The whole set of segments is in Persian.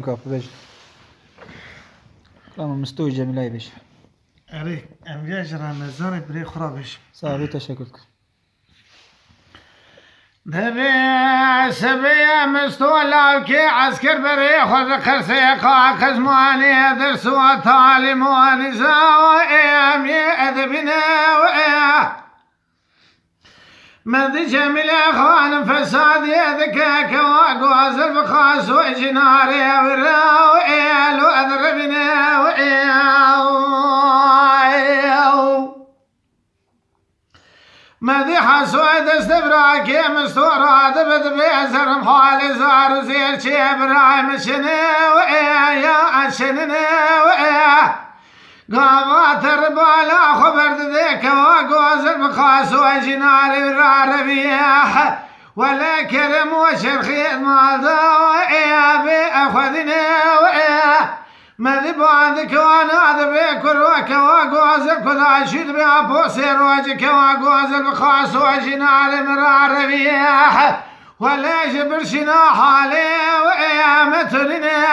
kapı beş. Tamam مستوي جميلة بيش. عليك ام يجرى نزار بري خرابش صاحبي تشكرك. دبي سبي مستولا كي عسكر بري خذ خرسي قاقز ماني درس وطالي مواني زاوي يأذبنا مذي جميل اخوان فساد يذكاك واقواز البخاس وجناري وراوي لو اذربنا مذي حسود استبراك يا مستورة دبد بيزر محالي زار زير شي برايم شنو يا شنو قامات الربالا خبرت ذيك وقوز المخاس وجناري الربيح ولا كرم وشرخيط مال ضوئي بأخذنا مذي بعدك وانا ذبيك الروك وقوز الكذاشيد بأبو سيروجك وقوز المخاس وجناري الربيح ولا جبر شنا حالي وقيامتنا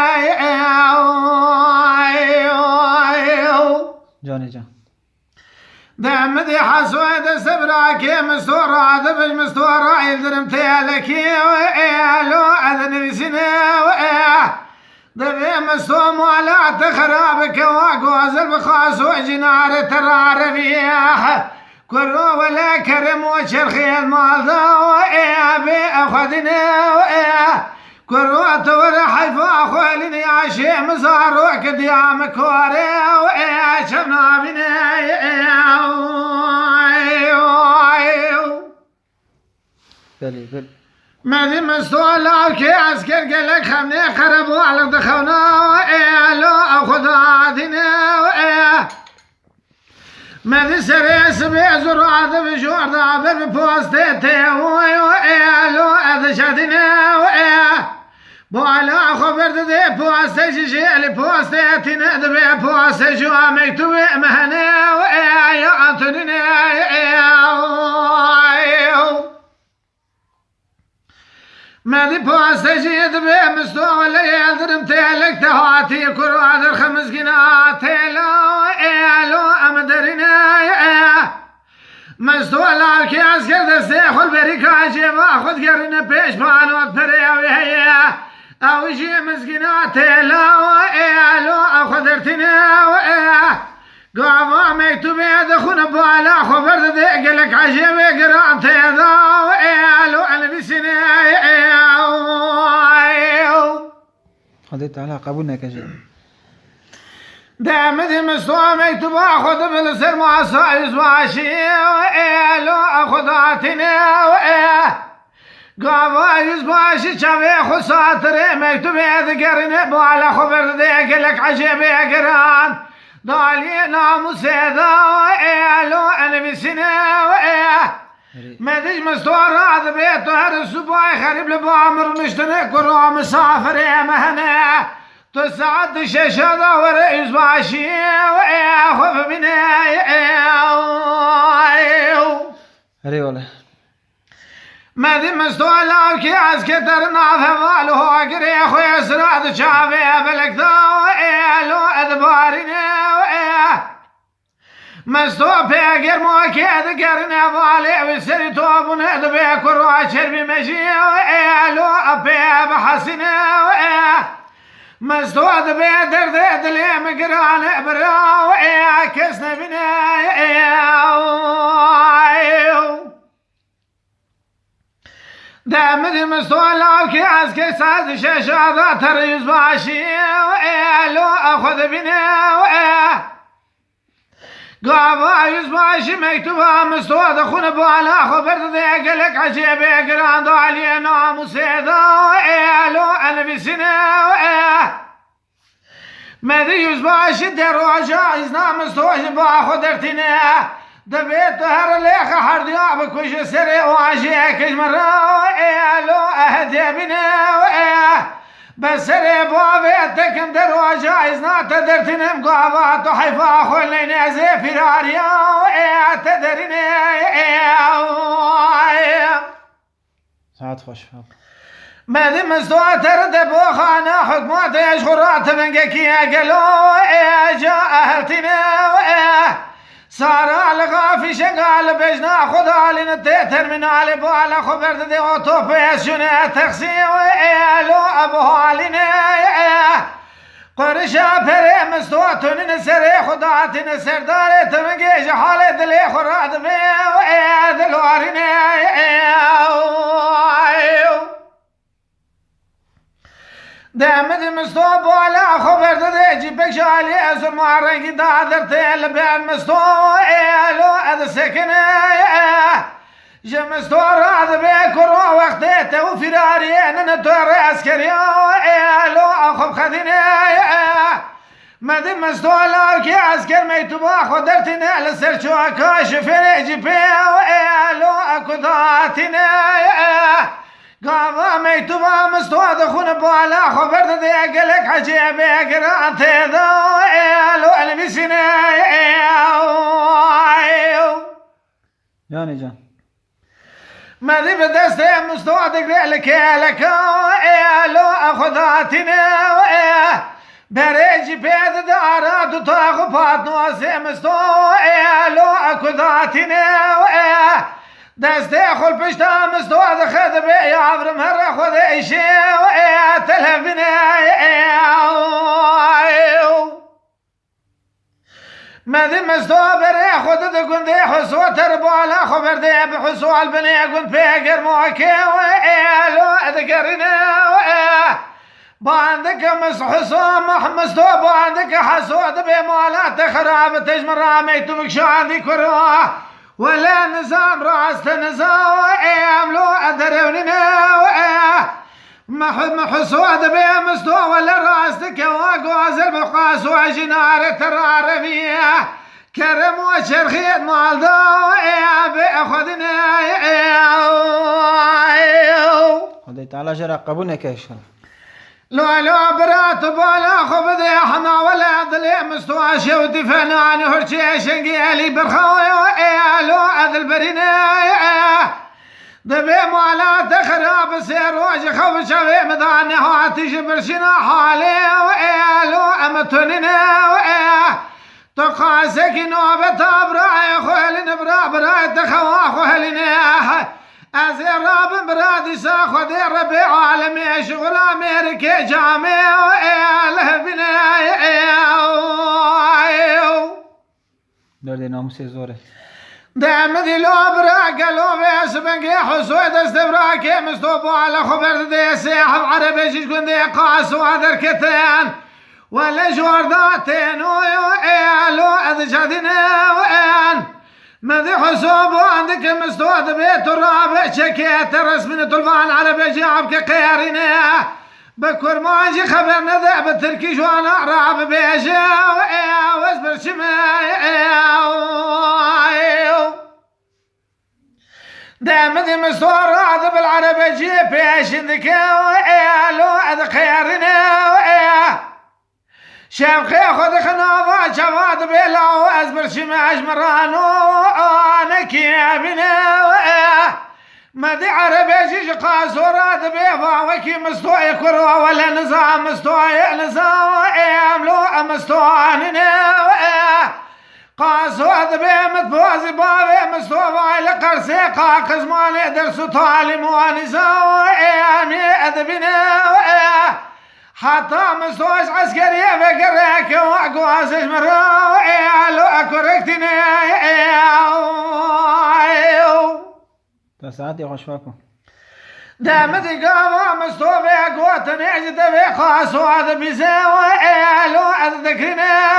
جاني جان. دمدي حسود سبراك مستورة دبج مستورة يلدرم تيالكي وإيالو أذن بسنا دبي مستوم ولا تخرابك وقوز البخاس وجنار ترار فيها كرو ولا كرم وشرخي المال ذوئي أخذنا كروت ورحي فاخولني عشي مزاروك ديامك وري شفنا بني بلي مذي مستولاك عسكر قلك خمني خربوا على دخونا لو اخذ عادنا مذي سريس بيزر عذب بجور ضابر بوستيتي لو اذشتنا بولا خبرت ذي بوستي شيء بوستي ندبي بوستي شو مكتوب مهنا ويا انتوني مادي بوستي شيء دبي مستوى يلدرم تيلك تهاتي كرو عذر خمس قنات لو امدرنا مستوى لك عسكر دستي خل بريكا جيبا خد قرنا بيش بانو بريوي هيا او شي مسكيناتي لو اخذرتنا قاما مكتوب يدخون بوالا خبرت ذيك لك عجيبي قرانتي لو انا بسنا خذيت على قبولنا كجي. دامدي مستوى مكتوب اخذ بالسر معصا يزواشي لو اخذاتنا قاما يزباشي شافي خساتري مكتوب يذكرني بوالا خبر ذيك لك عجيبي قران ضالي ناموس لو انا بسنا مديش مستوى راض بيته هر السباي خريب لبامر مشتنك ورا مسافر يا مهنا تسعد شاشة ورئيس باشي وياخذ بناي هري ولا. مادي مستوى لاوكي عسكتر نافه والو قري اخويا سراد شافي بلك لو اذبارنا مستوى بيقر موكي ذكرنا بالي وسري توبون ذبي كروا شربي مشي لو ابي بحسنا مستوى ذبي درد لي مقران برا كسنا بنا دامدي مستوى لاوكي عسكي ساز شاشة ذات ريز باشي لو اخذ بنا قابا يزباشي مكتوبة مستوى دخون بوالا خبرت ذيك لك عجيبي قران ضالي ناموس لو انا بسنا مذي يزباشي دروجة إزنا مستوى باخو درتنا دبيت هر ليخ حرديا بكوش سري وعشي كش مرة لو اهدي بنا بسري بابي تكم دروجة إزنا تدرتنا مقابات وحيفا خلينا زي فراريا تدرنا ساعات خوش. مادي مستواتر دبو خانه حكمات يشغرات منقكي قالوا جاء صار الغافي شقال بجنا خذ لنا التيتر من علي بوالا خبرت دي اوتوبيشن تاكسي لو ابو علينا قرشا بري مستواتن نسري خدات نسر داري تمنجيش حالي دلي خراد بي دلوارينا دامد مستوب ولا خبر ده جيبك شالي ازر معرنجي دادر تيل بين مستوب لو اد سكن جمستو راد بكرو وقتته وفراري انا دور عسكري لو اخب خديني مدي مستو لاكي عسكر ميتوبا خدرتني لسر شو كاشف جيبي لو اكداتني قام ميتوبا مستوى دخون بوالا خبرت دي اقلك عجيبي قرأت ذو لو البسنا يعني جان ما ذي بدست مستوى دقرأ لك لو اخذاتنا بريج بيد دارات تاغفات نواسي مستوى لو اخذاتنا دست خل پشتا مستوى خد بي عبر مرة خد ايشي تلهبنا ماذي مستوى بري خد دقون دي حسوة تربولا خبر دي بحسوة البني قون بيقر موكي لو اذكرنا باندك مسحسو مستوى باندك حسوة دبي موالات خراب تجمر راميتو بكشو عندي كروه ولا نظام راست نظام لو أدروننا محسود بي مستوى ولا راستك واقواز المقاس وجنار الترارفية كرم وشرخيت مالدو بأخذنا هذا تعالى جرى قبولنا كيش لو برات بالا خبذي حما ولا ضلي مستوى شوتي فنان هرشي شنقي برخوي لو اذل برينا دبي مالا تخراب سير وجه خوف شوي مداني هاتيش برشنا حالي لو امتننا تقاسك نوبة براي خوالين براي تخوا خوالين أزير راب برادي ساخذ ربي عالمي شغل أمريكي جامع لهبنا دردي ناموسي زوره دام ذي لو برا قالوا بيس بنقي حسود استبراكي مستوبو على خبر دي سيحب عربي شكون دي قاس وهذر كتان ولا جورداتين لو أذجادنا وين ماذي حسوب عندك مستوى بيت الرابع شكيت رسمي طلبان على بجابك قيارنا بكر ما اجي خبرنا ذا بالتركيش وانا راب بيجا واصبر دام ذي مستوى راضي بالعربي جيب بيش ذكا لو اذ خيارنا شام خذ خناضة شفاد بلا وازبر شماش مرانو انا كيابنا ما ذي عربي شيش قاسورات بيضا وكي مستوى كروا ولا نظام مستوى نظام لو مستواننا قاسورات بيمت بوزي بابي مستوى لقرسي قاقز مالي درسو طالي موانزا اذبنا حتى مستوش عسكري فكرك واقواسش مراوي لو اكوركتني تساعدي خوشواكم دامتي قاوة مستوى قوتني عجد في خاص وهذا بيساوي لو اذكرنا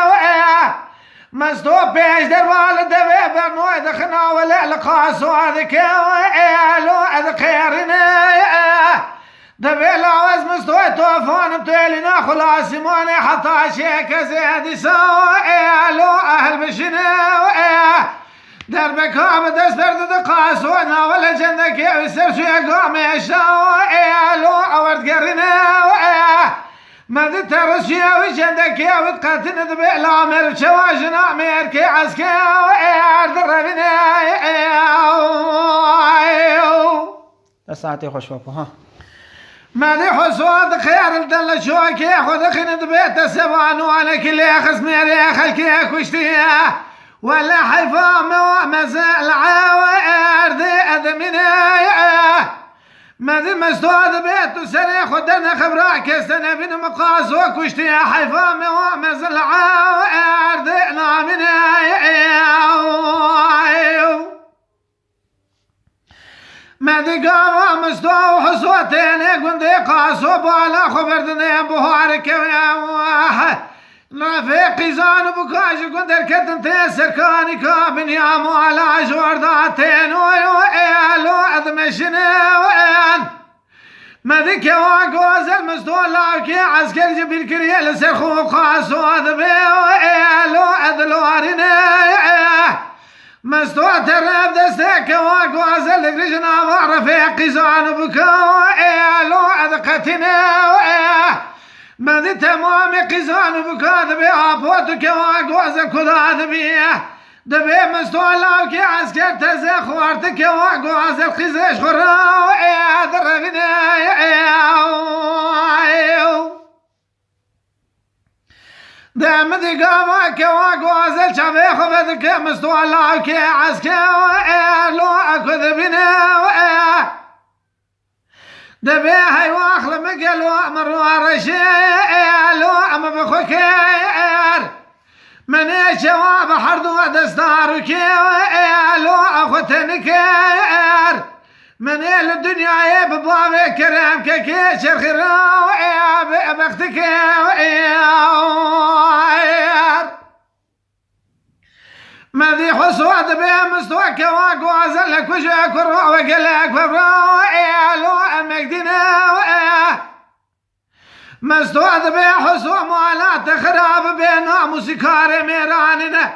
مستوى بيش دروال دفي برنوي دخنا ولا لقاس وهذا كاوي لو اذكرنا دبي لاوز مستوى توفان بتيلنا خلاص ماني حتى شيك زيد سوي لو اهل بشنا دربك هاب دست برد دقاس وانا ولا جنك يسر شو يقوم يشاوي لو اورد قرنا ما ذي ترشيا وجندك يا وتقاتن دبي لا مر شواجنا ميركي عسكاوي دربنا تساعدي خوشواكم ها مالي حسود خير الدل شوكي خذ خند بيت سبان وانا كل يخس ميري خلكي كشتيه ولا حيفا مزال عاوير ذي أذمني ماذي مستوى بيت سري خدنا خبراك استنى بين مقاس وكشتي حيفا مزال عاوير ذي نامني ماذي قام مستوى حصوتين قندي قاسو بالا خبردني بوهارك يا رفيقي زان بكاش قندر كتن تيسر كاني كابن يا مولا جورداتين ويلو أذمشني وين مذيك واقوز المستولاكي عسكر جبيل كريل سرخو قاسو أذبي ويلو أذلوارني مستوى ترب دستك واقوز الكريشنا ورفيقي زان بكاش أذقتني ماذي تمام قزان بكاد بأبوتك واقوز كذاد بيه دبي مستولاك عسكر تزخ وارتك واقوز القزاش خراو دربنا دام ذي قامك واقوز الشبيخ وفدك مستولاك عسكر لو أكذ بنا دبي هاي واخل مقل وامر ورشيل وام بخكير من الشواب حرد ودستار كيل واخوتن كير من الدنيا ببابي كرام كيشر خير بختك ماذي حصوات بهم مستوك واقواز لك وشاكر وقلك فبرايلو مقدنا مستوات بهم حصوم ولا تخراب بينا موسيقار ميراننا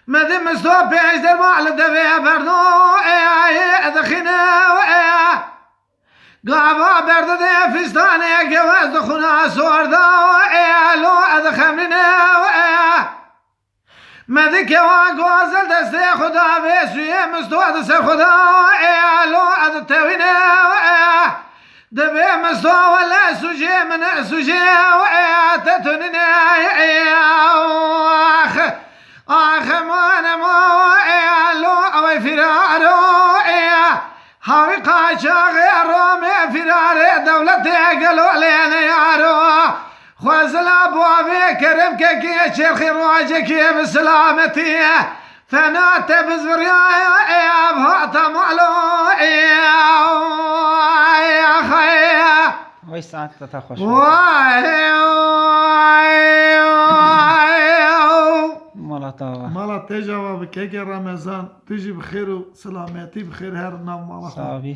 ماذي مستوى بيش دربال دبي بردو دخنا قابا برد دي فستاني قواز دخنا سوردا لو ادخمنا مذيك واقوز الدستي خدا بيسوية مستوى دستي خدا لو ادتوينا دبي مستوى ولا سوجي من سوجي تتننا اخ مانا لو اوي فرارو هاوي قاشا غير رومي فراري دولتي قالوا لينا يارو خوازل ابوابي كرم كي شيخ رواجك بسلامتي ثنات بزريا بهاتا معلو يا خيا وي ساعات تتخش مالا تجاوب كيكي رمضان تجي بخير وسلامتي بخير هر نام مالا صافي